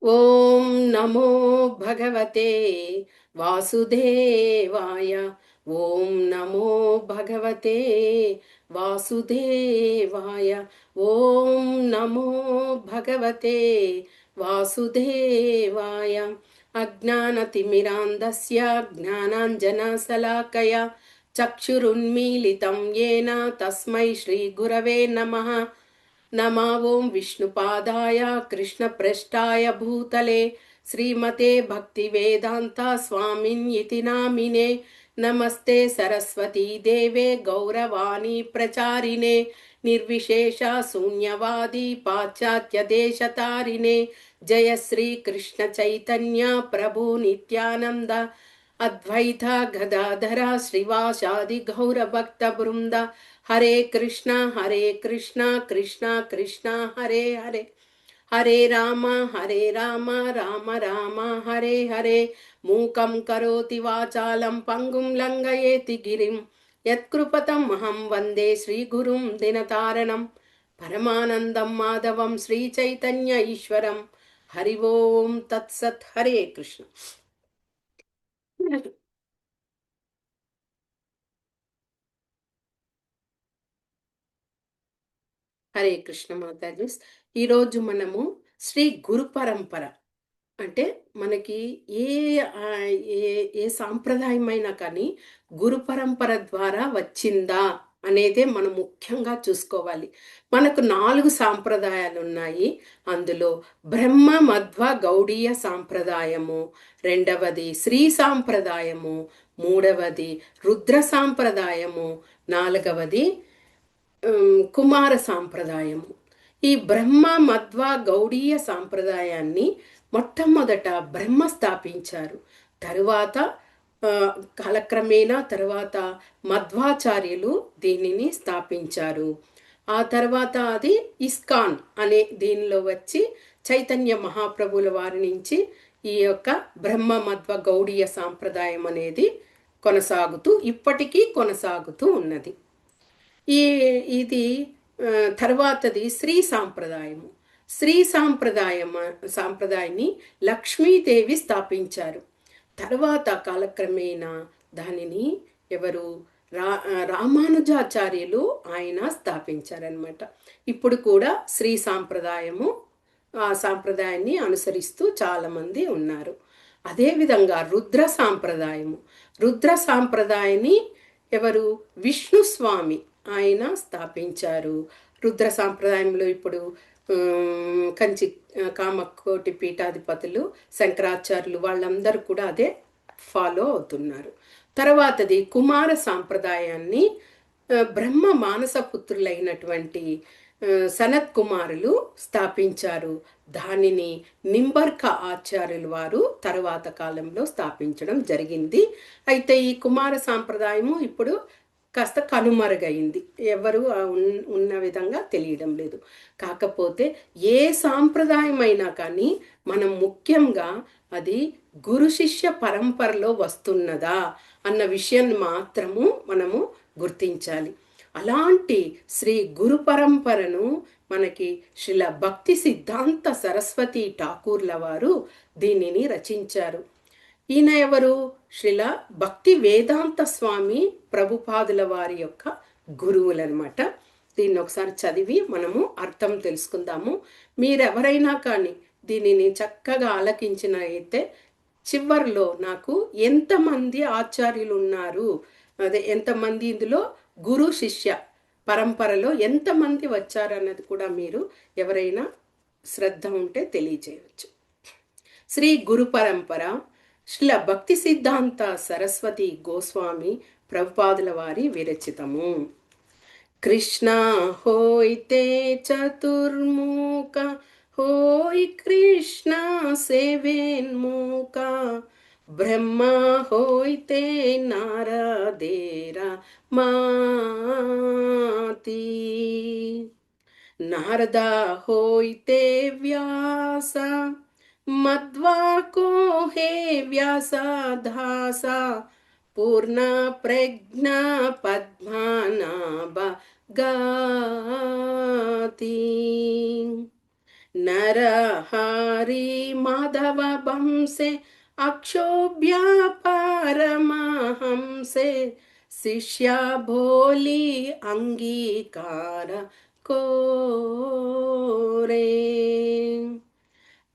ఓం నమో భగవతే వాసుదేవాయ. ఓం నమో భగవతే వాసుదేవాయ. ఓం నమో భగవతే వాసుదేవాయ. అజ్ఞానతిమిరాంధస్య జ్ఞానాంజనశలాకయ చక్షురున్మీలితం येन తస్మై శ్రీగురవే నమః. नमा ओं विष्णुपादाय कृष्णप्रेष्ठाय भूतले श्रीमते भक्तिवेदान्ता स्वामिन्यति नामिने. नमस्ते सरस्वती देवे गौरवाणी प्रचारिणे निर्विशेष शून्यवादी पाश्चात्य देशतारिणे. जय श्री कृष्ण चैतन्य प्रभु नित्यानंद अद्वैत गदाधर श्रीवासादि गौर भक्त वृंद. हरे कृष्णा कृष्णा कृष्णा हरे हरे. हरे राम राम राम हरे हरे. मूकं करोति वाचालं पंगुं लंघयेति गिरिं यत्कृपतम् अहं वन्दे श्रीगुरुं दिनतारणं. परमानन्दं माधवं श्रीचैतन्य ईश्वरं. हरि ओं तत्सत्. हरे कृष्ण. హరే కృష్ణ మాతాజీ. ఈరోజు మనము శ్రీ గురు పరంపర అంటే మనకి ఏ ఆ, ఏ ఏ సాంప్రదాయమైనా కానీ గురు పరంపర ద్వారా వచ్చిందా అనేదే మనం ముఖ్యంగా చూసుకోవాలి. మనకు 4 సాంప్రదాయాలు ఉన్నాయి. అందులో బ్రహ్మ మధ్వ గౌడీయ సాంప్రదాయము, రెండవది శ్రీ సాంప్రదాయము, మూడవది రుద్ర సాంప్రదాయము, నాలుగవది కుమార సాంప్రదాయము. ఈ బ్రహ్మ మధ్వ గౌడీయ సాంప్రదాయాన్ని మొట్టమొదట బ్రహ్మ స్థాపించారు. తరువాత కాలక్రమేణా తర్వాత మధ్వాచార్యులు దీనిని స్థాపించారు. ఆ తర్వాత అది ఇస్కాన్ అనే దీనిలో వచ్చి చైతన్య మహాప్రభుల వారి నుంచి ఈ యొక్క బ్రహ్మ మధ్వ గౌడీయ సాంప్రదాయం అనేది కొనసాగుతూ ఇప్పటికీ కొనసాగుతూ ఉన్నది. ఈ ఇది తర్వాతది శ్రీ సాంప్రదాయము. శ్రీ సాంప్రదాయాన్ని లక్ష్మీదేవి స్థాపించారు. తర్వాత కాలక్రమేణా దానిని ఎవరు రామానుజాచార్యులు ఆయన స్థాపించారనమాట. ఇప్పుడు కూడా శ్రీ సాంప్రదాయము ఆ సాంప్రదాయాన్ని అనుసరిస్తూ చాలామంది ఉన్నారు. అదేవిధంగా రుద్ర సాంప్రదాయము. రుద్ర సాంప్రదాయాన్ని ఎవరు విష్ణుస్వామి ఆయన స్థాపించారు. రుద్ర సాంప్రదాయంలో ఇప్పుడు కంచి కామకోటి పీఠాధిపతులు శంకరాచార్యులు వాళ్ళందరూ కూడా అదే ఫాలో అవుతున్నారు. తర్వాతది కుమార సాంప్రదాయాన్ని బ్రహ్మ మానస పుత్రులైనటువంటి సనత్ కుమారులు స్థాపించారు. దానిని నింబర్క ఆచార్యులు వారు తర్వాత కాలంలో స్థాపించడం జరిగింది. అయితే ఈ కుమార సాంప్రదాయము ఇప్పుడు కాస్త కనుమరుగైంది. ఎవరు ఉన్న విధంగా తెలియడం లేదు. కాకపోతే ఏ సాంప్రదాయం అయినా కానీ మనం ముఖ్యంగా అది గురు శిష్య పరంపరలో వస్తున్నదా అన్న విషయాన్ని మాత్రము మనము గుర్తించాలి. అలాంటి శ్రీ గురు పరంపరను మనకి శ్రీల భక్తి సిద్ధాంత సరస్వతి ఠాకూర్ల వారు దీనిని రచించారు. ఈయన ఎవరు? శ్రీల భక్తి వేదాంత స్వామి ప్రభుపాదుల వారి యొక్క గురువులనమాట. దీన్ని ఒకసారి చదివి మనము అర్థం తెలుసుకుందాము. మీరెవరైనా కానీ దీనిని చక్కగా ఆలకించిన అయితే చివరిలో నాకు ఎంతమంది ఆచార్యులు ఉన్నారు, అదే ఎంతమంది ఇందులో గురు శిష్య పరంపరలో ఎంతమంది వచ్చారన్నది కూడా మీరు ఎవరైనా శ్రద్ధ ఉంటే తెలియజేయవచ్చు. శ్రీ గురు పరంపర శ్రీల భక్తి సిద్ధాంత సరస్వతి గోస్వామి ప్రభుపాదుల వారి విరచితము. కృష్ణ హోయితే చతుర్ముఖ హోయ్ కృష్ణ సేవేన్ముఖ బ్రహ్మ హోయితే నారదేరా మాతి. నారద హోయితే వ్యాస మధ్వా కో హే వ్యాస దాస పూర్ణ ప్రజ్ఞ పద్మనాభ గాతి. नरहरि माधव बंसे अक्षोभ्य परमहंसे शिष्या भोली अंगीकार कोरे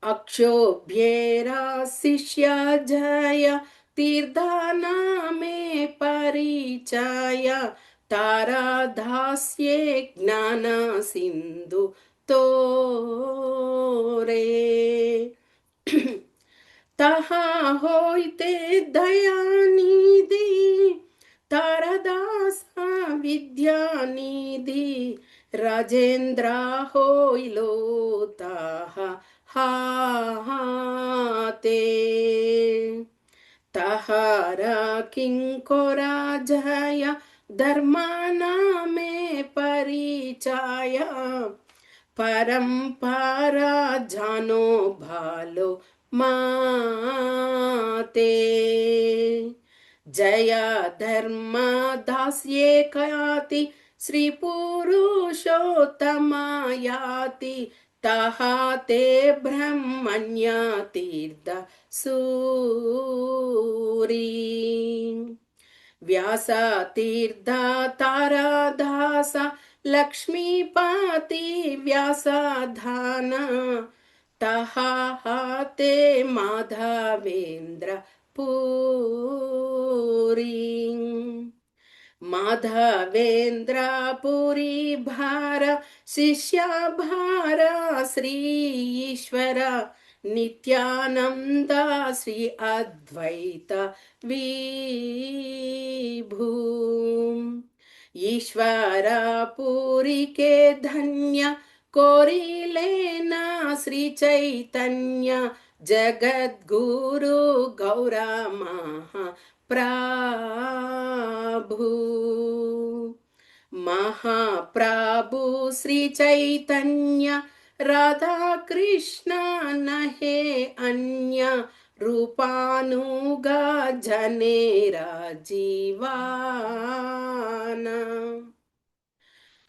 अक्षोभ्येरा शिष्य जय तीर्थाना में परिचय तारा दास्ये ज्ञान सिंधु तोरे तहा होइते दयानिधि तारदासा विद्यानिधि राजेंद्र होइलो ताहा हाते तहारा किंकोरा जय धर्माना में परिचय परंपरा जानो भालो माते जया धर्म दास्ये कयाति श्री पुरुषोत्तमायाति तहाते ब्रह्मण्य तीर्थ सूरी व्यास तीर्थ तारादास लक्ष्मीपति व्यासधान तहाते माधवेन्द्र पुरी माधवेन्द्र पुरी भार शिष्या भार श्री ईश्वर नित्यानंद श्री अद्वैत विभू ईश्वर पुरी के धन्य कोरी लेना श्री चैतन्य जगद्गुरु गौरा महा प्रभु महाप्रभु श्री चैतन्य राधा कृष्ण नहे अन्य रूपानुगा जनेरा जीवाना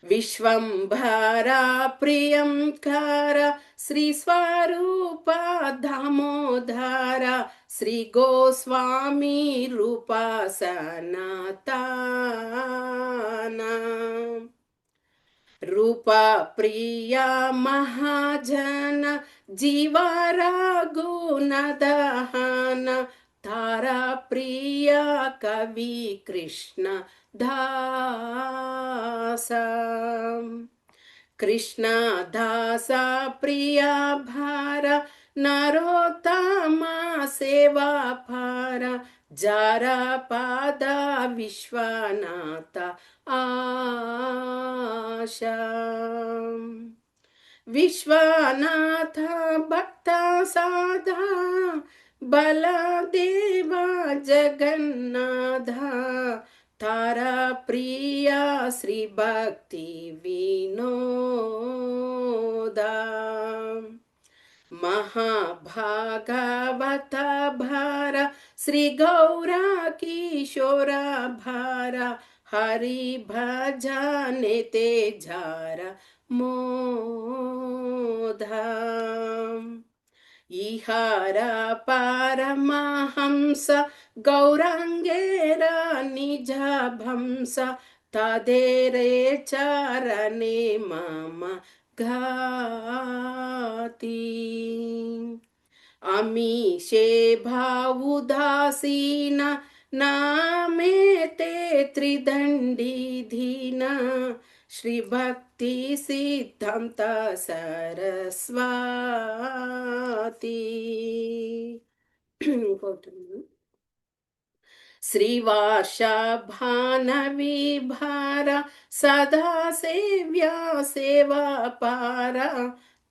विश्वंभरा प्रियंकर श्री स्वरूप दामोदर श्री गोस्वामी रूपा सनातना रूपा प्रिया महाजन जीवारा गुण दहन तारा प्रिया कवि कृष्ण दासा कृष्ण दासा प्रिया भार नरोत्तमा सेवा भार जारा पादा विश्वनाथ आशा विश्वनाथ भक्त साधा बलदेवा जगन्नाथ तारा प्रिया श्री भक्ति विनोदा महाभागवत भार श्री गौरा किशोरा भार हरि भजने ते झार मोधा इहारा परमहंस गौरांगेरा निज भंस तदेरे चरणे मम घाति अमीशे भावुदासीन नामे ते त्रिदंडी धीना श्री भक्ति सिद्धांत सरस्वती श्रीवार्षा भानवी भारा सदा सेव्या सेवा पारा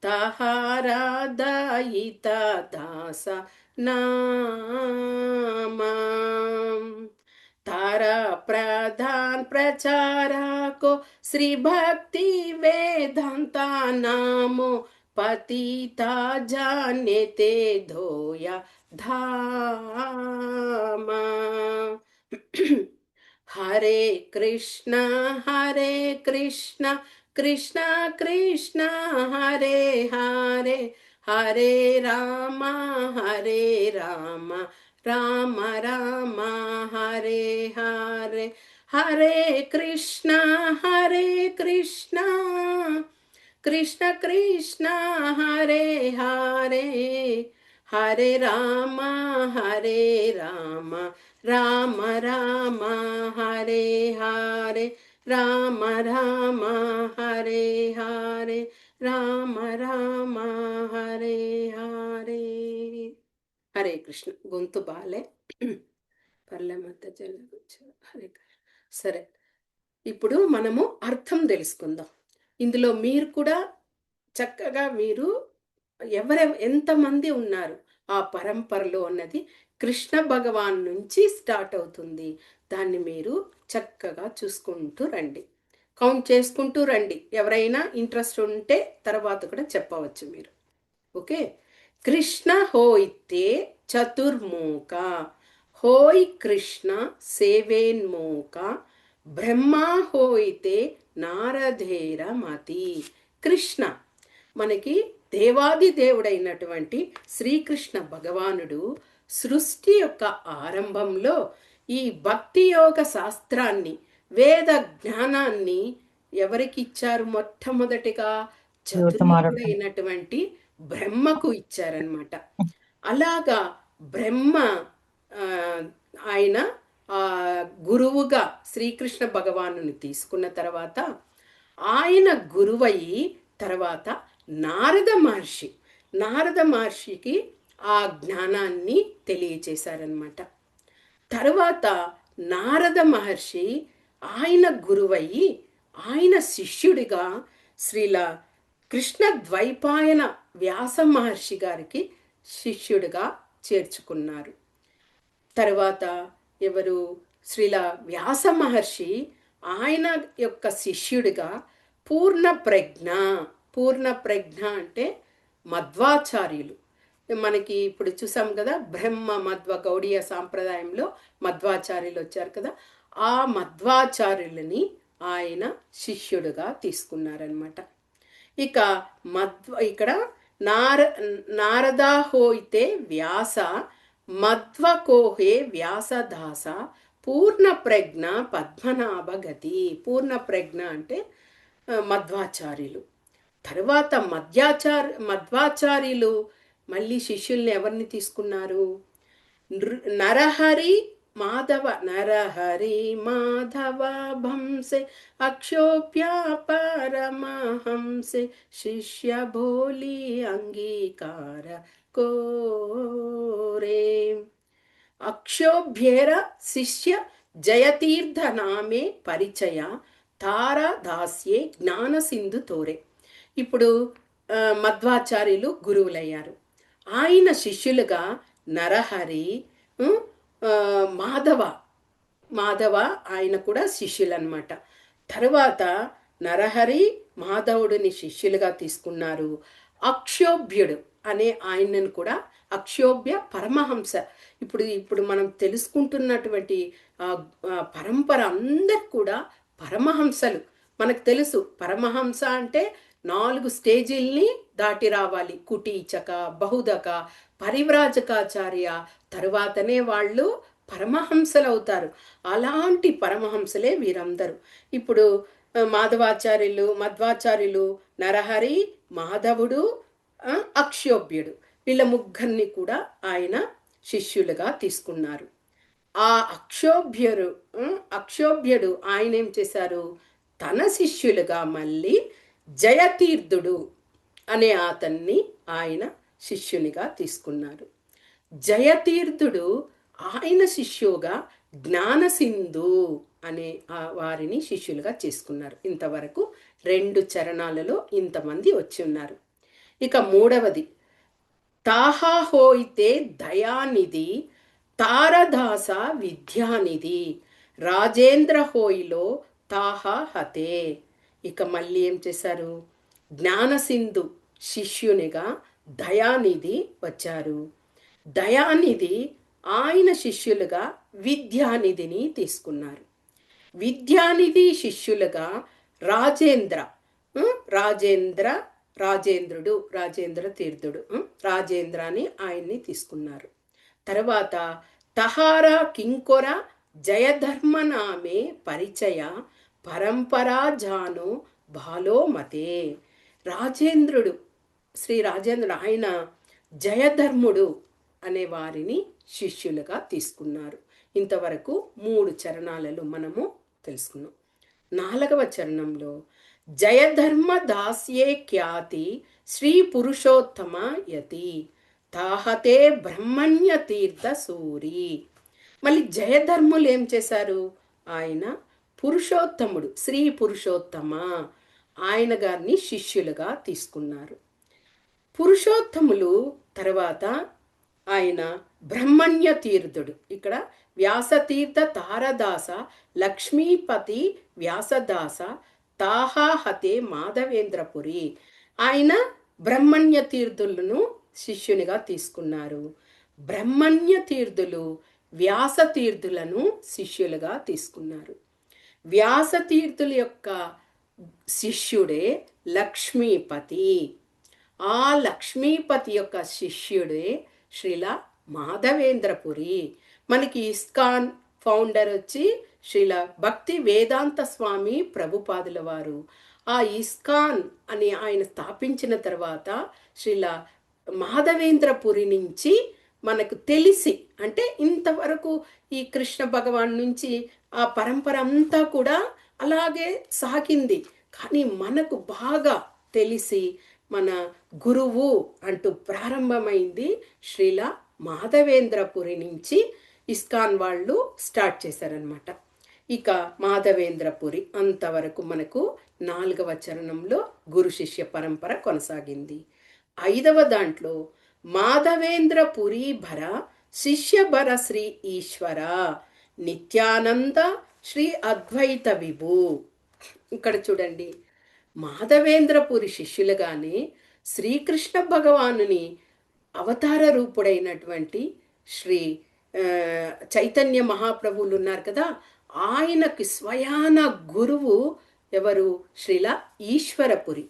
तहारा दयिता दासा नामा तारा प्रधान प्रचारा को श्री भक्ति वेदांता नामो पतिता जाने ते धोया धामा हरे कृष्ण కృష్ణ కృష్ణ హరే హరే హరే రామ హరే రామ రామ రామ హరే హరే హరే కృష్ణ కృష్ణ కృష్ణ కృష్ణ హరే హరే హరే రామ రామ రామ హరే హరే రామ రామ హరే హరే రామ రామ హరే హరే. హరే కృష్ణ. గొంతు బాలే పర్లే మధ్య హరే కృష్ణ. సరే, ఇప్పుడు మనము అర్థం తెలుసుకుందాం. ఇందులో మీరు కూడా చక్కగా మీరు ఎంతమంది ఉన్నారు ఆ పరంపరలో అన్నది కృష్ణ భగవాన్ నుంచి స్టార్ట్ అవుతుంది. దాన్ని మీరు చక్కగా చూసుకుంటూ రండి, కౌంట్ చేసుకుంటూ రండి. ఎవరైనా ఇంట్రెస్ట్ ఉంటే తర్వాత కూడా చెప్పవచ్చు మీరు. ఓకే. కృష్ణ హోయితే చతుర్మూక, హోయ్ కృష్ణ సేవేన్మూక, బ్రహ్మ హోయితే నారదేర మతి. కృష్ణ మనకి దేవాది దేవుడైనటువంటి శ్రీకృష్ణ భగవానుడు సృష్టి యొక్క ఆరంభంలో ఈ భక్తి యోగ శాస్త్రాన్ని, వేద జ్ఞానాన్ని ఎవరికి ఇచ్చారు? మొట్టమొదటిగా చతుర్ముఖుడైనటువంటి బ్రహ్మకు ఇచ్చారనమాట. అలాగా బ్రహ్మ ఆయన గురువుగా శ్రీకృష్ణ భగవానుని తీసుకున్న తర్వాత ఆయన గురువయి తర్వాత నారద మహర్షికి ఆ జ్ఞానాన్ని తెలియచేశారనమాట. తర్వాత నారద మహర్షి ఆయన గురువయి ఆయన శిష్యుడిగా శ్రీల కృష్ణ ద్వైపాయన వ్యాస మహర్షి గారికి శిష్యుడిగా చేర్చుకున్నారు. తర్వాత ఎవరు? శ్రీల వ్యాస మహర్షి ఆయన యొక్క శిష్యుడిగా పూర్ణ ప్రజ్ఞ అంటే మధ్వాచార్యులు. మనకి ఇప్పుడు చూసాం కదా, బ్రహ్మ మధ్వ గౌడీయ సాంప్రదాయంలో మధ్వాచార్యులు వచ్చారు కదా, ఆ మధ్వాచార్యులని ఆయన శిష్యుడుగా తీసుకున్నారనమాట. ఇక ఇక్కడ నారదా హోయితే వ్యాస, మధ్వకోహే వ్యాసదాస, పూర్ణ ప్రజ్ఞ పద్మనాభగతి. పూర్ణ ప్రజ్ఞ అంటే మధ్వాచార్యులు. తర్వాత మధ్వాచార్యులు మళ్ళీ శిష్యుల్ని ఎవరిని తీసుకున్నారు? నరహరి మాధవ భంసే అక్షోభ్య పరమహంసే శిష్య భోలి అంగీకార కోరే. అక్షోభ్యేర శిష్య జయతీర్థ నామే పరిచయ తారదాస్యే జ్ఞాన సింధు తోరే. ఇప్పుడు మధ్వాచార్యులు గురువులయ్యారు. ఆయన శిష్యులుగా నరహరి, మాధవ ఆయన కూడా శిష్యులు అనమాట. తర్వాత నరహరి మాధవుడిని శిష్యులుగా తీసుకున్నారు. అక్షోభ్యుడు అనే ఆయనను కూడా, అక్షోభ్య పరమహంస. ఇప్పుడు మనం తెలుసుకుంటున్నటువంటి పరంపర అందరు కూడా పరమహంసలు. మనకు తెలుసు పరమహంస అంటే 4 స్టేజీల్ని దాటి రావాలి. కుటీచక, బహుదక, పరివ్రాజకాచార్య, తరువాతనే వాళ్ళు పరమహంసలు అవుతారు. అలాంటి పరమహంసలే వీరందరూ. ఇప్పుడు మధ్వాచార్యులు నరహరి, మాధవుడు, అక్షోభ్యుడు, వీళ్ళ ముగ్గురిని కూడా ఆయన శిష్యులుగా తీసుకున్నారు. ఆ అక్షోభ్యుడు ఆయన ఏం చేశారు? తన శిష్యులుగా మళ్ళీ జయతీర్థుడు అనే అతన్ని ఆయన శిష్యునిగా తీసుకున్నారు. జయతీర్థుడు ఆయన శిష్యుగా జ్ఞానసింధు అనే వారిని శిష్యులుగా చేసుకున్నారు. ఇంతవరకు 2 చరణాలలో ఇంతమంది వచ్చి ఉన్నారు. ఇక మూడవది తాహా హోయితే దయానిధి, తారదాస విద్యానిధి, రాజేంద్ర హోయిలో తాహా హతే. ఇక మళ్ళీ ఏం చేశారు? జ్ఞానసింధు శిష్యునిగా దయానిధి వచ్చారు. దయానిధి ఆయన శిష్యులుగా విద్యానిధిని తీసుకున్నారు. విద్యానిధి శిష్యులుగా రాజేంద్ర రాజేంద్రుడు రాజేంద్ర తీర్థుడు రాజేంద్ర అని ఆయన్ని తీసుకున్నారు. తర్వాత తహారా కింకొర జయధర్మనామే పరిచయ పరంపరా జానో బాలో మతే. రాజేంద్రుడు శ్రీ రాజేంద్రుడు ఆయన జయధర్ముడు అనే వారిని శిష్యులుగా తీసుకున్నారు. ఇంతవరకు 3 చరణాలలో మనము తెలుసుకున్నాం. 4వ చరణంలో జయధర్మ దాస్యే ఖ్యాతి శ్రీ పురుషోత్తమ యతి తాహతే బ్రహ్మణ్య తీర్థ సూరి. మళ్ళీ జయధర్ములు ఏం చేశారు? ఆయన పురుషోత్తముడు శ్రీ పురుషోత్తమ ఆయన గారిని శిష్యులుగా తీసుకున్నారు. పురుషోత్తములు తర్వాత ఆయన బ్రహ్మణ్య తీర్థుడు. ఇక్కడ వ్యాసతీర్థ తారదాస లక్ష్మీపతి వ్యాసదాస తాహాహతే మాధవేంద్రపురి. ఆయన బ్రహ్మణ్య తీర్థులను శిష్యునిగా తీసుకున్నారు. బ్రహ్మణ్య తీర్థులు వ్యాసతీర్థులను శిష్యులుగా తీసుకున్నారు. వ్యాసతీర్థుల యొక్క శిష్యుడే లక్ష్మీపతి. ఆ లక్ష్మీపతి యొక్క శిష్యుడే శ్రీల మాధవేంద్రపురి. మనకి ఇస్కాన్ ఫౌండర్ వచ్చి శ్రీల భక్తి వేదాంత స్వామి ప్రభుపాదుల వారు. ఆ ఇస్కాన్ అని ఆయన స్థాపించిన తర్వాత శ్రీల మాధవేంద్రపురి నుంచి మనకు తెలిసి, అంటే ఇంతవరకు ఈ కృష్ణ భగవాన్ నుంచి ఆ పరంపర అంతా కూడా అలాగే సాగింది. కానీ మనకు బాగా తెలిసి మన గురువు అంటూ ప్రారంభమైంది శ్రీల మాధవేంద్రపురి నుంచి ఇస్కాన్ వాళ్ళు స్టార్ట్ చేశారనమాట. ఇక మాధవేంద్రపురి అంతవరకు మనకు 4వ చరణంలో గురు శిష్య పరంపర కొనసాగింది. 5వ దాంట్లో మాధవేంద్రపురి భర శిష్యభర శ్రీ ఈశ్వర నిత్యానంద శ్రీ అద్వైత విభు. ఇక్కడ చూడండి, మాధవేంద్రపురి శిష్యులుగానే శ్రీకృష్ణ భగవానుని అవతార రూపుడైనటువంటి శ్రీ చైతన్య మహాప్రభువులు ఉన్నారు కదా, ఆయనకి స్వయాన గురువు ఎవరు? శ్రీల ఈశ్వరపురి.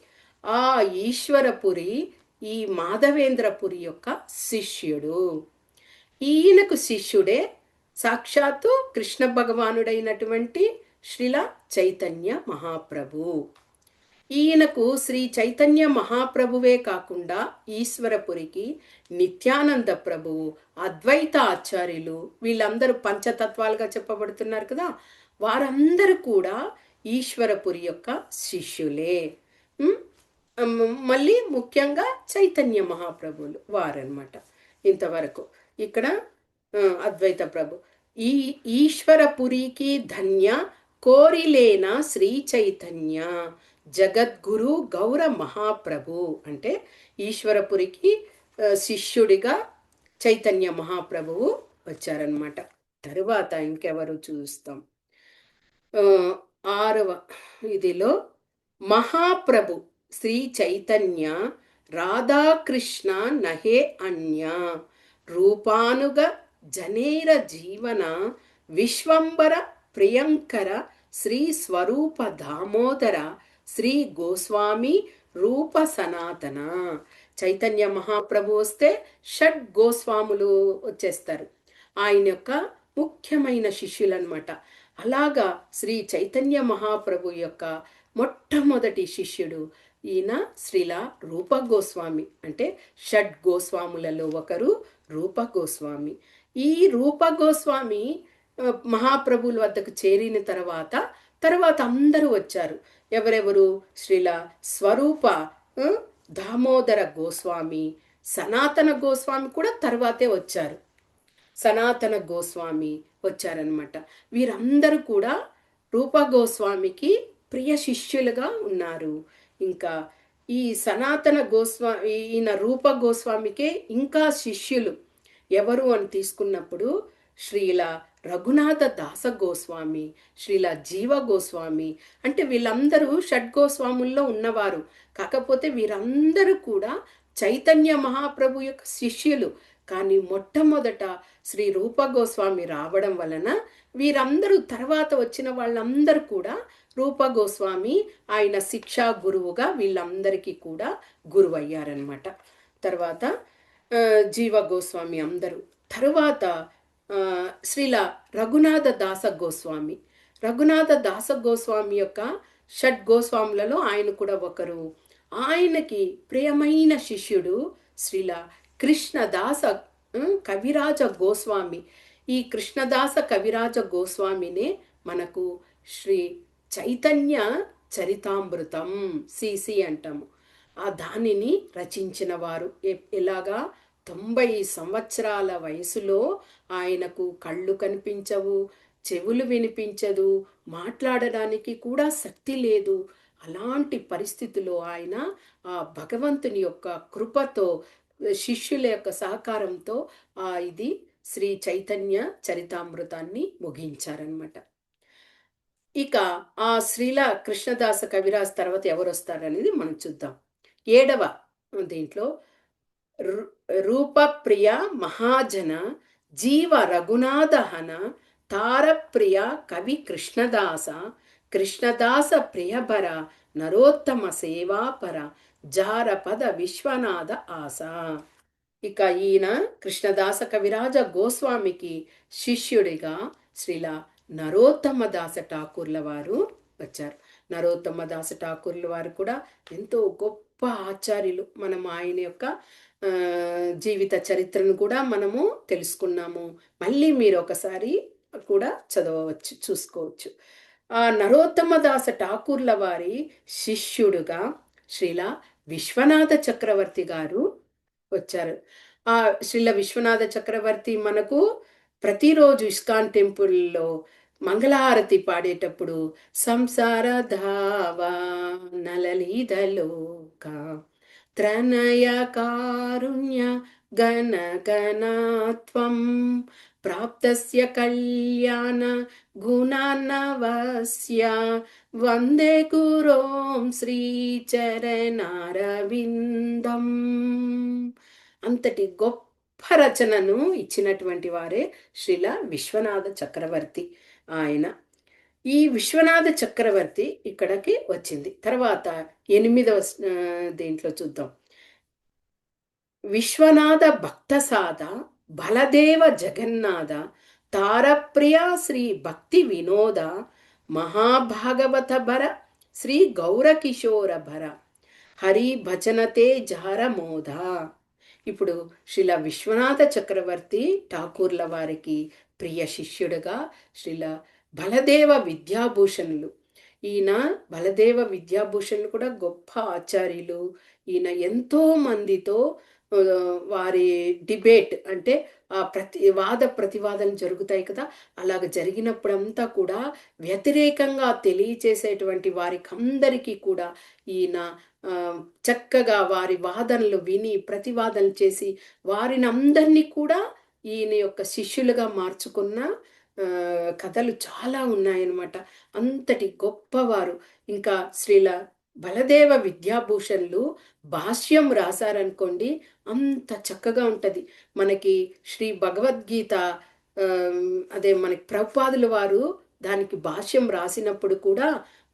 ఆ ఈశ్వరపురి ఈ మాధవేంద్రపురి యొక్క శిష్యుడు. ఈయనకు శిష్యుడే సాక్షాత్తు కృష్ణ భగవానుడైనటువంటి శ్రీల చైతన్య మహాప్రభు. ఈయనకు శ్రీ చైతన్య మహాప్రభువే కాకుండా ఈశ్వరపురికి నిత్యానంద ప్రభువు, అద్వైత ఆచార్యులు, వీళ్ళందరూ పంచతత్వాలుగా చెప్పబడుతున్నారు కదా, వారందరూ కూడా ఈశ్వరపురి యొక్క శిష్యులే. మళ్ళీ ముఖ్యంగా చైతన్య మహాప్రభువులు వారన్నమాట. ఇంతవరకు ఇక్కడ అద్వైత ప్రభు ఈ ఈశ్వరపురికి ధన్య కోరిలేన శ్రీ చైతన్య జగద్గురు గౌర మహాప్రభు. అంటే ఈశ్వరపురికి శిష్యుడిగా చైతన్య మహాప్రభువు వచ్చారనమాట. తరువాత ఇంకెవరు చూస్తాం? 6వ ఇదిలో మహాప్రభు శ్రీ చైతన్య రాధాకృష్ణ నహే అన్య రూపానుగ జనేర జీవన విశ్వంబర ప్రియంకర శ్రీ స్వరూప దామోదర శ్రీ గోస్వామి రూప సనాతన. చైతన్య మహాప్రభు వస్తే షడ్ గోస్వాములు వచ్చేస్తారు, ఆయన యొక్క ముఖ్యమైన శిష్యులు అనమాట. అలాగా శ్రీ చైతన్య మహాప్రభు యొక్క మొట్టమొదటి శిష్యుడు ఈయన శ్రీల రూప గోస్వామి. అంటే షడ్ గోస్వాములలో ఒకరు రూప గోస్వామి. ఈ రూప గోస్వామి మహాప్రభువుల వద్దకు చేరిన తర్వాత అందరూ వచ్చారు. ఎవరెవరు? శ్రీల స్వరూప దామోదర గోస్వామి, సనాతన గోస్వామి కూడా తర్వాతే వచ్చారు. సనాతన గోస్వామి వచ్చారనమాట. వీరందరూ కూడా రూప గోస్వామికి ప్రియ శిష్యులుగా ఉన్నారు. ఇంకా ఈ సనాతన గోస్వామి, ఈయన రూప గోస్వామికే ఇంకా శిష్యులు ఎవరు అని తీసుకున్నప్పుడు శ్రీల రఘునాథ దాస గోస్వామి, శ్రీల జీవ గోస్వామి. అంటే వీళ్ళందరూ షడ్గోస్వాముల్లో ఉన్నవారు. కాకపోతే వీరందరూ కూడా చైతన్య మహాప్రభు యొక్క శిష్యులు. కానీ మొట్టమొదట శ్రీ రూప గోస్వామి రావడం వలన వీరందరూ తర్వాత వచ్చిన వాళ్ళందరూ కూడా రూప గోస్వామి ఆయన శిక్షా గురువుగా వీళ్ళందరికీ కూడా గురువు అయ్యారనమాట. తర్వాత జీవ గోస్వామి అందరూ. తరువాత శ్రీల రఘునాథ దాస గోస్వామి. రఘునాథ దాస గోస్వామి యొక్క షడ్ గోస్వాములలో ఆయన కూడా ఒకరు. ఆయనకి ప్రియమైన శిష్యుడు శ్రీల కృష్ణదాస కవిరాజ గోస్వామి. ఈ కృష్ణదాస కవిరాజ గోస్వామినే మనకు శ్రీ చైతన్య చరితామృతం సిసి అంటాము. ఆ దానిని రచించిన వారు. ఎలాగా 90 సంవత్సరాల వయసులో ఆయనకు కళ్ళు కనిపించవు, చెవులు వినిపించదు, మాట్లాడడానికి కూడా శక్తి లేదు. అలాంటి పరిస్థితిలో ఆయన ఆ భగవంతుని యొక్క కృపతో శిష్యుల యొక్క సహకారంతో ఇది శ్రీ చైతన్య చరితామృతాన్ని ముగించారనమాట. ఇక ఆ శ్రీల కృష్ణదాస కవిరాజ్ తర్వాత ఎవరు వస్తారనేది మనం చూద్దాం. 7వ దీంట్లో రూపప్రియ మహాజన జీవ రఘునాథహన తారప్రియ కవి కృష్ణదాస కృష్ణదాస ప్రియభర నరోత్తమ సేవాపర జారపద విశ్వనాథ ఆస. ఇక ఈయన కృష్ణదాస కవిరాజ గోస్వామికి శిష్యుడిగా శ్రీల నరోత్తమ దాస ఠాకూర్ల వారు వచ్చారు. నరోత్తమ దాస ఠాకూర్ల వారు కూడా ఎంతో గొప్ప ఆచార్యులు. మనం ఆయన యొక్క జీవిత చరిత్రను కూడా మనము తెలుసుకున్నాము. మళ్ళీ మీరు ఒకసారి కూడా చదవవచ్చు, చూసుకోవచ్చు. ఆ నరోత్తమ దాస ఠాకూర్ల వారి శిష్యుడుగా శ్రీల విశ్వనాథ చక్రవర్తి గారు వచ్చారు. ఆ శ్రీల విశ్వనాథ చక్రవర్తి మనకు ప్రతిరోజు ఇస్కాన్ టెంపుల్లో మంగళహారతి పాడేటప్పుడు సంసార ధావా నలలీదలోక త్రణయ కారుణ్య గణ గణత్వం ప్రాప్తస్య కళ్యాణ గుణానవస్య వందే గురోం శ్రీచరణారవిందం. అంతటి గొప్ప రచనను ఇచ్చినటువంటి వారే శ్రీల విశ్వనాథ చక్రవర్తి. ఆయన ఈ విశ్వనాథ చక్రవర్తి ఇక్కడికి వచ్చింది. తర్వాత 8వ దీంట్లో చూద్దాం. విశ్వనాథ భక్తసాద బలదేవ జగన్నాథ తారప్రియ శ్రీ భక్తి వినోద మహాభాగవత భర శ్రీ గౌరకిశోర భర హరి భజనతే జారమోద. ఇప్పుడు శ్రీల విశ్వనాథ చక్రవర్తి ఠాకూర్ల వారికి ప్రియ శిష్యుడుగా శ్రీల బలదేవ విద్యాభూషణులు. ఈయన బలదేవ విద్యాభూషణులు కూడా గొప్ప ఆచార్యులు. ఈయన ఎంతో మందితో వారి డిబేట్ అంటే వాద ప్రతివాదనలు జరుగుతాయి కదా, అలాగ జరిగినప్పుడంతా కూడా వ్యతిరేకంగా తెలియచేసేటువంటి వారికి అందరికీ కూడా ఈయన చక్కగా వారి వాదనలు విని ప్రతివాదనలు చేసి వారిని అందరినీ కూడా ఈయన యొక్క శిష్యులుగా మార్చుకున్న కథలు చాలా ఉన్నాయన్నమాట. అంతటి గొప్పవారు. ఇంకా శ్రీల బలదేవ విద్యాభూషణులు భాష్యం రాశారనుకోండి, అంత చక్కగా ఉంటుంది. మనకి శ్రీ భగవద్గీత అదే మనకి ప్రభుపాదుల వారు దానికి భాష్యం రాసినప్పుడు కూడా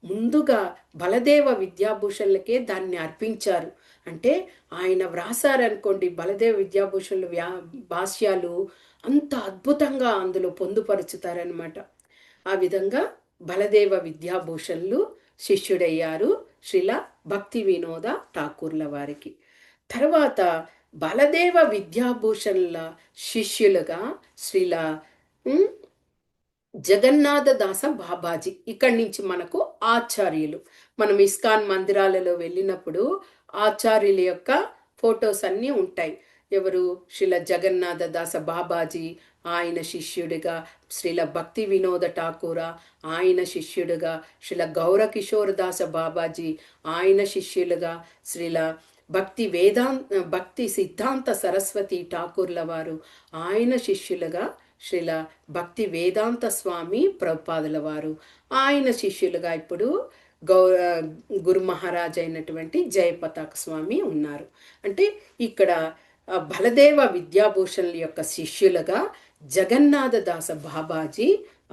ముందుగా బలదేవ విద్యాభూషణులకే దాన్ని అర్పించారు. అంటే ఆయన వ్రాసారనుకోండి బలదేవ విద్యాభూషణులు భాష్యాలు అంత అద్భుతంగా అందులో పొందుపరుచుతారనమాట. ఆ విధంగా బలదేవ విద్యాభూషణులు శిష్యుడయ్యారు శ్రీల భక్తి వినోద ఠాకూర్ల వారికి. తర్వాత బలదేవ విద్యాభూషణుల శిష్యులుగా శ్రీల జగన్నాథ దాస బాబాజీ. ఇక్కడి నుంచి మనకు ఆచార్యులు. మనం ఇస్కాన్ మందిరాలలో వెళ్ళినప్పుడు ఆచార్యుల యొక్క ఫొటోస్ అన్నీ ఉంటాయి. ఎవరు? శ్రీల జగన్నాథ దాస బాబాజీ, ఆయన శిష్యుడిగా శ్రీల భక్తి వినోద ఠాకూర, ఆయన శిష్యుడిగా శ్రీల గౌరకిషోర్ దాస బాబాజీ, ఆయన శిష్యులుగా శ్రీల భక్తి సిద్ధాంత సరస్వతి ఠాకూర్ల వారు, ఆయన శిష్యులుగా శ్రీల భక్తి వేదాంత స్వామి ప్రభుపాదుల వారు, ఆయన శిష్యులుగా ఇప్పుడు గురు మహారాజ్ అయినటువంటి జయపతాక స్వామి ఉన్నారు. అంటే ఇక్కడ బలదేవ విద్యాభూషణుల యొక్క శిష్యులుగా జగన్నాథ దాస బాబాజీ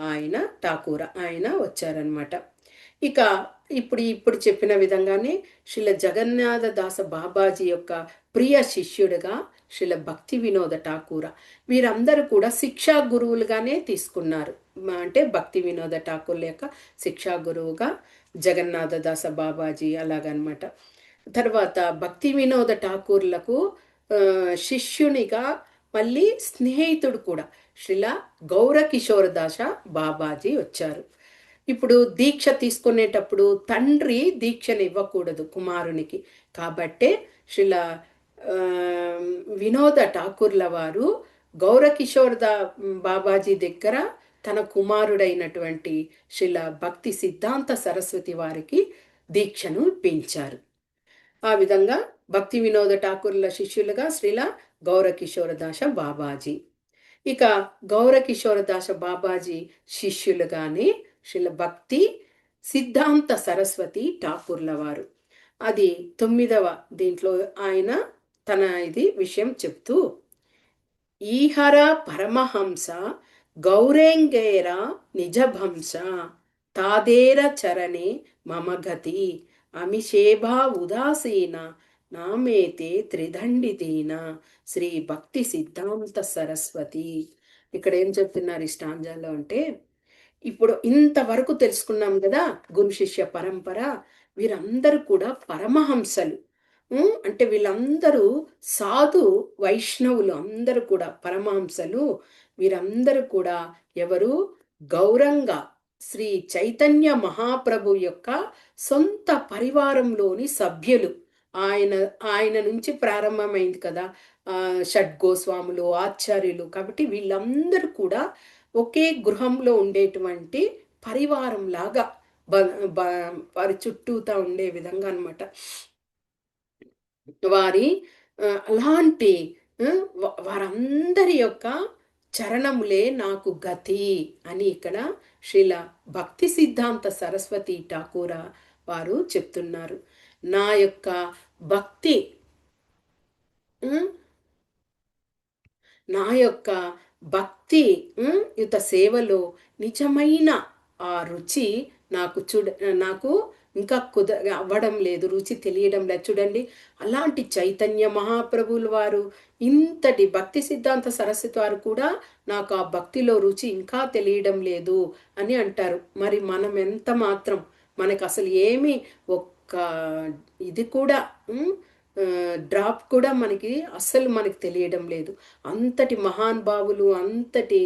ఆయన ఠాకూర్ ఆయన వచ్చారనమాట. ఇక ఇప్పుడు చెప్పిన విధంగానే శ్రీల జగన్నాథ దాస బాబాజీ యొక్క ప్రియ శిష్యుడిగా శ్రీల భక్తి వినోద ఠాకూర, వీరందరూ కూడా శిక్షా గురువులుగానే తీసుకున్నారు. అంటే భక్తి వినోద ఠాకూర్ల యొక్క శిక్షా గురువుగా జగన్నాథ దాస బాబాజీ అలాగనమాట. తర్వాత భక్తి వినోద ఠాకూర్లకు శిష్యునిగా మళ్ళీ స్నేహితుడు కూడా శ్రీల గౌరకిషోర దాస బాబాజీ వచ్చారు. ఇప్పుడు దీక్ష తీసుకునేటప్పుడు తండ్రి దీక్షను ఇవ్వకూడదు కుమారునికి, కాబట్టే శ్రీల వినోద ఠాకూర్ల వారు గౌరకిషోర్ బాబాజీ దగ్గర తన కుమారుడైనటువంటి శ్రీల భక్తి సిద్ధాంత సరస్వతి వారికి దీక్షను ఇప్పించారు. ఆ విధంగా భక్తి వినోద ఠాకూర్ల శిష్యులుగా శ్రీల గౌరకిషోర దాస బాబాజీ. ఇక గౌరకిషోర దాస బాబాజీ శిష్యులుగానే శ్రీల భక్తి సిద్ధాంత సరస్వతి ఠాకూర్ల వారు. అది 9వ దీంట్లో ఆయన తన ఇది విషయం చెప్తూ, ఈహర పరమహంస గౌరేంగేర నిజభంస తాదేర చరణే మమగతి అమిషేభా ఉదాసీన నామేతే త్రిదండితీన శ్రీ భక్తి సిద్ధాంత సరస్వతి. ఇక్కడ ఏం చెప్తున్నారు ఈ స్టాంజాలో అంటే, ఇప్పుడు ఇంతవరకు తెలుసుకున్నాం కదా గురు శిష్య పరంపర, వీరందరూ కూడా పరమహంసలు. అంటే వీళ్ళందరూ సాధు వైష్ణవులు, అందరూ కూడా పరమహంసలు. వీరందరూ కూడా ఎవరు? గౌరంగా శ్రీ చైతన్య మహాప్రభు యొక్క సొంత పరివారంలోని సభ్యులు. ఆయన నుంచి ప్రారంభమైంది కదా షడ్గోస్వాములు, ఆచార్యులు. కాబట్టి వీళ్ళందరూ కూడా ఒకే గృహంలో ఉండేటువంటి పరివారం లాగా వారి చుట్టూతా ఉండే విధంగా అనమాట. వారి అలాంటి వారందరి యొక్క చరణములే నాకు గతి అని ఇక్కడ శ్రీల భక్తి సిద్ధాంత సరస్వతి ఠాకూర వారు చెప్తున్నారు. నా యొక్క భక్తి, నా యొక్క భక్తి యుత సేవలో నిజమైన ఆ రుచి నాకు ఇంకా అవ్వడం లేదు, రుచి తెలియడం లేదు. చూడండి, అలాంటి చైతన్య మహాప్రభువుల వారు, ఇంతటి భక్తి సిద్ధాంత సరస్వతి వారు కూడా నాకు ఆ భక్తిలో రుచి ఇంకా తెలియడం లేదు అని అంటారు. మరి మనం ఎంత మాత్రం, మనకు అసలు ఏమి ఒక్క ఇది కూడా డ్రాప్ కూడా మనకి తెలియడం లేదు. అంతటి మహానుభావులు, అంతటి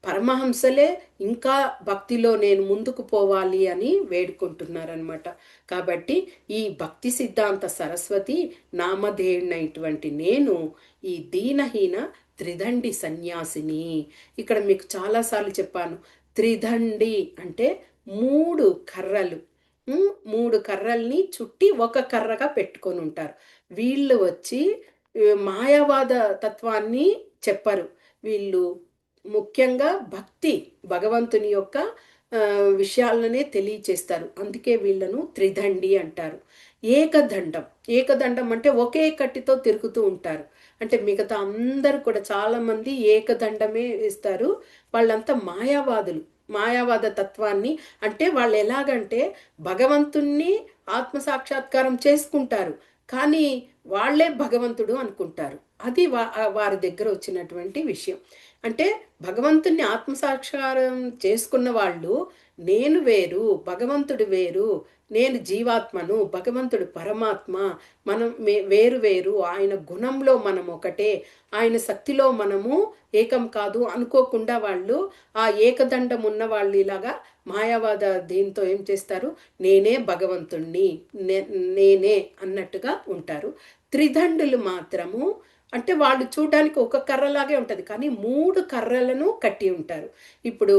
పరమహంసలే ఇంకా భక్తిలో నేను ముందుకు పోవాలి అని వేడుకుంటున్నారనమాట. కాబట్టి ఈ భక్తి సిద్ధాంత సరస్వతి నామధేయునైనటువంటి నేను ఈ దీనహీన త్రిదండి సన్యాసిని. ఇక్కడ మీకు చాలాసార్లు చెప్పాను, త్రిదండి అంటే 3 కర్రలు, 3 కర్రల్ని చుట్టి ఒక కర్రగా పెట్టుకొని ఉంటారు. వీళ్ళు వచ్చి మాయావాద తత్వాన్ని చెప్పరు. వీళ్ళు ముఖ్యంగా భగవంతుని యొక్క విషయాలనే తెలియచేస్తారు. అందుకే వీళ్ళను త్రిదండి అంటారు. ఏకదండం అంటే ఒకే కట్టితో తిరుగుతూ ఉంటారు. అంటే మిగతా అందరూ కూడా చాలా మంది ఏకదండమే వేస్తారు. వాళ్ళంతా మాయావాదులు. మాయావాద తత్వాన్ని, అంటే వాళ్ళు ఎలాగంటే భగవంతుణ్ణి ఆత్మసాక్షాత్కారం చేసుకుంటారు, కానీ వాళ్ళే భగవంతుడు అనుకుంటారు. అది వారి దగ్గర వచ్చినటువంటి విషయం. అంటే భగవంతుణ్ణి ఆత్మసాక్షాత్కారం చేసుకున్న వాళ్ళు, నేను వేరు, భగవంతుడు వేరు, నేను జీవాత్మను, భగవంతుడు పరమాత్మ, మనం వేరు వేరు, ఆయన గుణంలో మనం ఒకటే, ఆయన శక్తిలో మనము ఏకం కాదు అనుకోకుండా వాళ్ళు ఆ ఏకదండం ఉన్న వాళ్ళు ఇలాగా మాయావాద దీంతో ఏం చేస్తారు, నేనే భగవంతుణ్ణి, నేనే అన్నట్టుగా ఉంటారు. త్రిదండులు మాత్రము అంటే వాళ్ళు చూడడానికి ఒక కర్రలాగే ఉంటుంది, కానీ 3 కర్రలను కట్టి ఉంటారు. ఇప్పుడు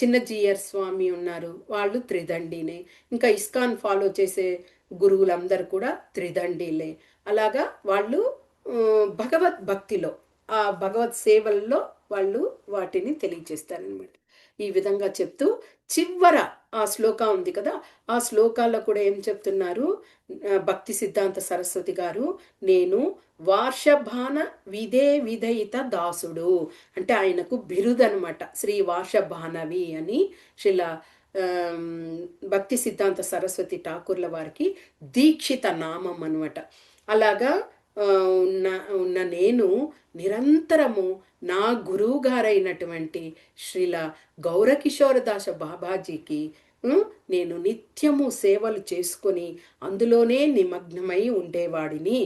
చిన్న జీయర్ స్వామి ఉన్నారు, వాళ్ళు త్రిదండినే. ఇంకా ఇస్కాన్ ఫాలో చేసే గురువులందరూ కూడా త్రిదండిలే. అలాగా వాళ్ళు భగవద్భక్తిలో, ఆ భగవత్ సేవల్లో వాళ్ళు వాటిని తెలియచేస్తారనమాట. ఈ విధంగా చెప్తూ చివర ఆ శ్లోక ఉంది కదా, ఆ శ్లోకాల్లో కూడా ఏం చెప్తున్నారు భక్తి సిద్ధాంత సరస్వతి గారు, నేను వార్షభాన విధేయిత దాసుడు, అంటే ఆయనకు బిరుదనమాట, శ్రీ వార్షభానవి అని శిల భక్తి సిద్ధాంత సరస్వతి ఠాకూర్ల వారికి దీక్షిత నామం అనమాట. అలాగా ఉన్న ఉన్న నేను నిరంతరము నా గురువు గారైనటువంటి శ్రీల గౌరకిషోరదాస బాబాజీకి నేను నిత్యము సేవలు చేసుకొని అందులోనే నిమగ్నమై ఉండేవాడిని.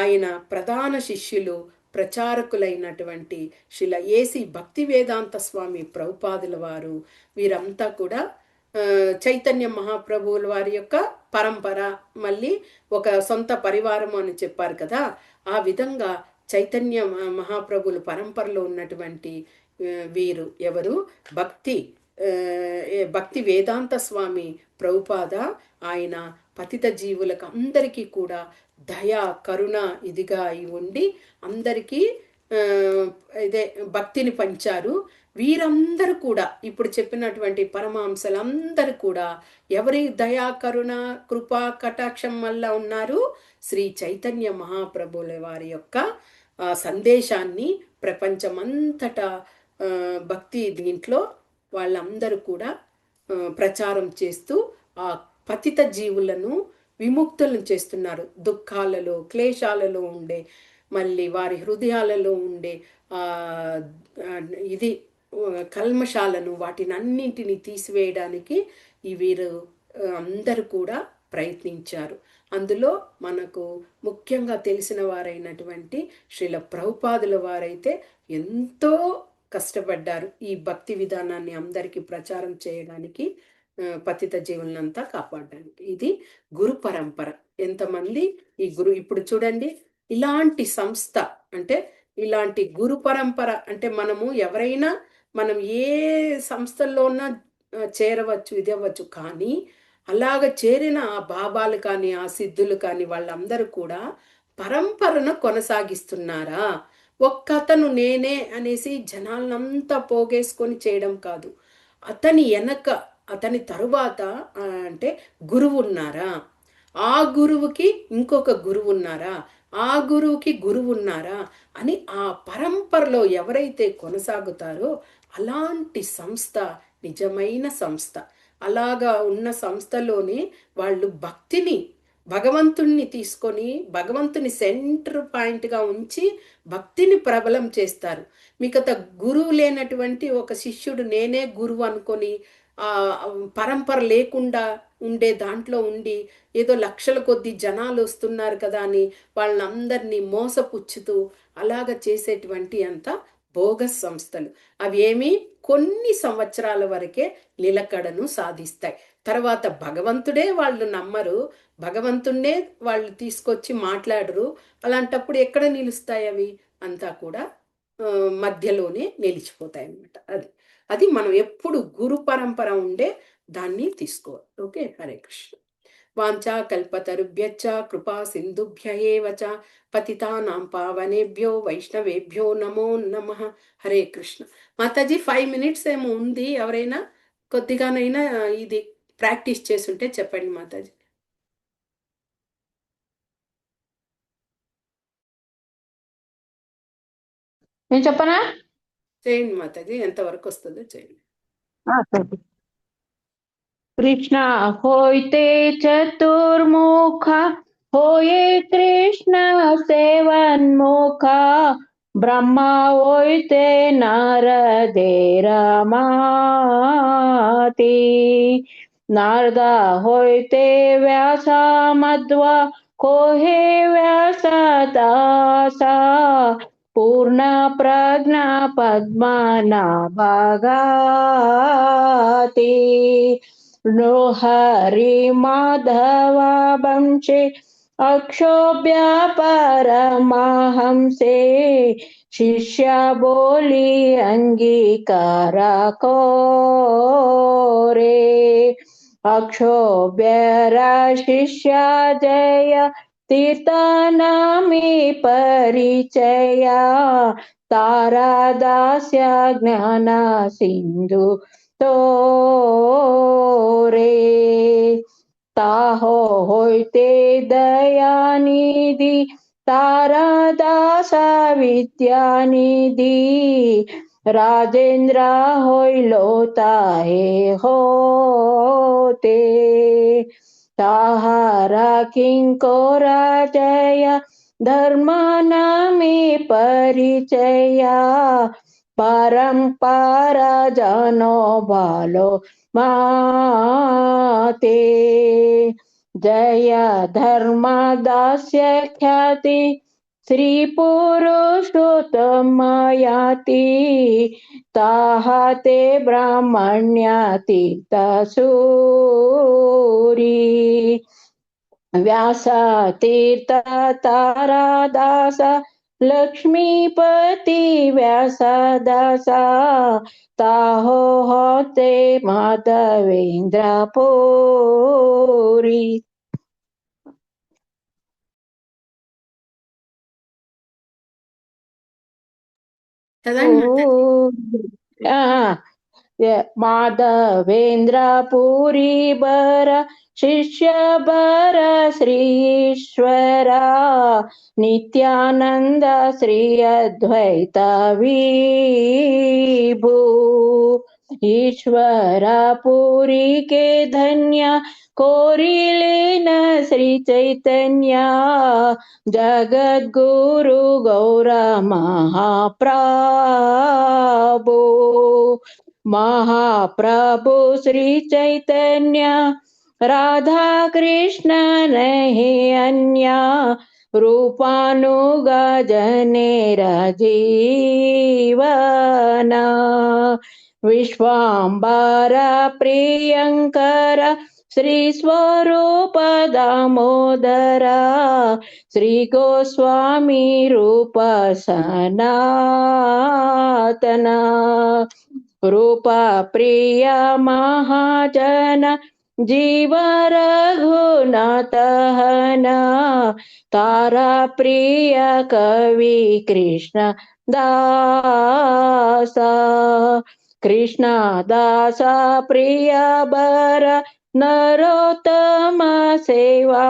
ఆయన ప్రధాన శిష్యులు ప్రచారకులైనటువంటి శ్రీల ఏసి భక్తి వేదాంత స్వామి ప్రభుపాదుల వారు, వీరంతా కూడా చైతన్య మహాప్రభువుల వారి యొక్క పరంపర, మళ్ళీ ఒక సొంత పరివారం అని చెప్పారు కదా, ఆ విధంగా చైతన్య మహాప్రభువుల పరంపరలో ఉన్నటువంటి వీరు ఎవరు, భక్తి వేదాంత స్వామి ప్రభుపాద, ఆయన పతిత జీవులకు అందరికీ కూడా దయ కరుణ ఇదిగా ఉండి అందరికీ ఇదే భక్తిని పంచారు. వీరందరూ కూడా ఇప్పుడు చెప్పినటువంటి పరమాంశలందరూ కూడా ఎవరి దయా కరుణ కృపా కటాక్షం వల్ల ఉన్నారు, శ్రీ చైతన్య మహాప్రభుల వారి యొక్క సందేశాన్ని ప్రపంచమంతటా భక్తి దీంట్లో వాళ్ళందరూ కూడా ప్రచారం చేస్తూ ఆ పతిత జీవులను విముక్తులను చేస్తున్నారు. దుఃఖాలలో క్లేశాలలో ఉండే, మళ్ళీ వారి హృదయాలలో ఉండే ఇది కల్మషాలను వాటిని అన్నింటినీ తీసివేయడానికి ఈ వీరు అందరూ కూడా ప్రయత్నించారు. అందులో మనకు ముఖ్యంగా తెలిసిన వారైనటువంటి శ్రీల ప్రభుపాదుల వారైతే ఎంతో కష్టపడ్డారు ఈ భక్తి విధానాన్ని అందరికీ ప్రచారం చేయడానికి, పతిత జీవులంతా కాపాడడానికి. ఇది గురు పరంపర. ఎంతమంది ఈ గురు, ఇప్పుడు చూడండి ఇలాంటి సంస్థ అంటే ఇలాంటి గురు పరంపర అంటే మనము ఎవరైనా మనం ఏ సంస్థల్లో ఉన్నా చేరవచ్చు, ఇది అవ్వచ్చు, కానీ అలాగ చేరిన ఆ బాబాలు కానీ ఆ సిద్ధులు కానీ వాళ్ళందరూ కూడా పరంపరను కొనసాగిస్తున్నారా? ఒక్కతను నేనే అనేసి జనాలంతా పోగేసుకొని చేయడం కాదు. అతని వెనక అతని తరువాత అంటే గురువు ఉన్నారా, ఆ గురువుకి ఇంకొక గురువు ఉన్నారా, ఆ గురువుకి గురువు ఉన్నారా అని ఆ పరంపరలో ఎవరైతే కొనసాగుతారో అలాంటి సంస్థ నిజమైన సంస్థ. అలాగా ఉన్న సంస్థలోనే వాళ్ళు భక్తిని భగవంతుణ్ణి తీసుకొని భగవంతుని సెంటర్ పాయింట్గా ఉంచి భక్తిని ప్రబలం చేస్తారు. మిగతా గురువు లేనటువంటి ఒక శిష్యుడు నేనే గురువు అనుకొని పరంపర లేకుండా ఉండే దాంట్లో ఉండి ఏదో లక్షల కొద్ది జనాలు వస్తున్నారు కదా అని వాళ్ళందరినీ మోసపుచ్చుతూ అలాగ చేసేటువంటి అంత బోగస్ సంస్థలు. అవి ఏమి కొన్ని సంవత్సరాల వరకే నిలకడను సాధిస్తాయి. తర్వాత భగవంతుడే వాళ్ళు నమ్మరు, భగవంతుడే వాళ్ళు తీసుకొచ్చి మాట్లాడరు. అలాంటప్పుడు ఎక్కడ నిలుస్తాయి అవి? అంతా కూడా మధ్యలోనే నిలిచిపోతాయి అన్నమాట. అది మనం ఎప్పుడు గురు పరంపర ఉండే దాన్ని తీసుకోవాలి. ఓకే, హరే కృష్ణ. వాంఛా కల్పతరుభ్యశ్చ కృపా సింధుభ్య ఏవ చ పతితానాం పావనేభ్యో వైష్ణవేభ్యో నమో నమః. హరే కృష్ణ. మాతాజీ 5 minutes ఏమో ఉంది, ఎవరైనా కొద్దిగానైనా ఇది ప్రాక్టీస్ చేసుంటే చెప్పండి మాతాజీ. నేను చెప్పనా? చేయండి మాతాజీ, ఎంతవరకు వస్తుందో చేయండి. కృష్ణ హోయితే చతుర్ముఖ होये कृष्ण सेवन्मुख ब्रह्मा होइते नारदे रमाति नारदा होइते व्यासा मध्वा कोहे व्यासदासा पूर्ण प्रज्ञा पद्मनाभागाति हरि माधवा वंशे अक्षोभ्य परमहंसे शिष्या बोली अंगीकार कोरे अक्षोभ्य शिष्या जय तीर्थनामी परिचया तारादास्य ज्ञान सिंधु તોરે તાહો હોય તે દયાનિધિ તારા દાસા વિદ્યાનિધિ રાજેન્દ્ર હોય લોતા હે હોતે તાહારા કિંકોરા જય ધર્મ નામે પરિચયા પરંપરા જનો ભાલો માતે જય ધર્મદાસ્ય ખ્યાતિ શ્રી પુરુષોત્તમયાતિ તાહા તે બ્રાહ્મણ્યાતીર્થસૂરી વ્યાસતીર્થ તારા દાસા લક્ષ્મીપતિ વ્યાસદાસા તાહો હોતે માધવેન્દ્ર પુરી చదవండి మాతాజీ. మాధవేంద్ర పురి బర శిష్య బర శ్రీశ్వర నిత్యానంద శ్రీ అద్వైత విభూ ईश्वर पुरी के धन्य कोरिलेन श्री चैतन्य जगद्गुरु गौर महाप्रभु महाप्रभु श्री चैतन्य राधा कृष्ण नहीं अन्य रूपानुगजने राजीवन विश्वाम्बर प्रियंकर श्री स्वरूप दामोदर श्री गोस्वामी रूप सनातन रूप प्रिय महाजन जीव रघुनाथन तारा प्रिय कवि कृष्ण दास कृष्ण दास प्रिय बर नरोत्तम सेवा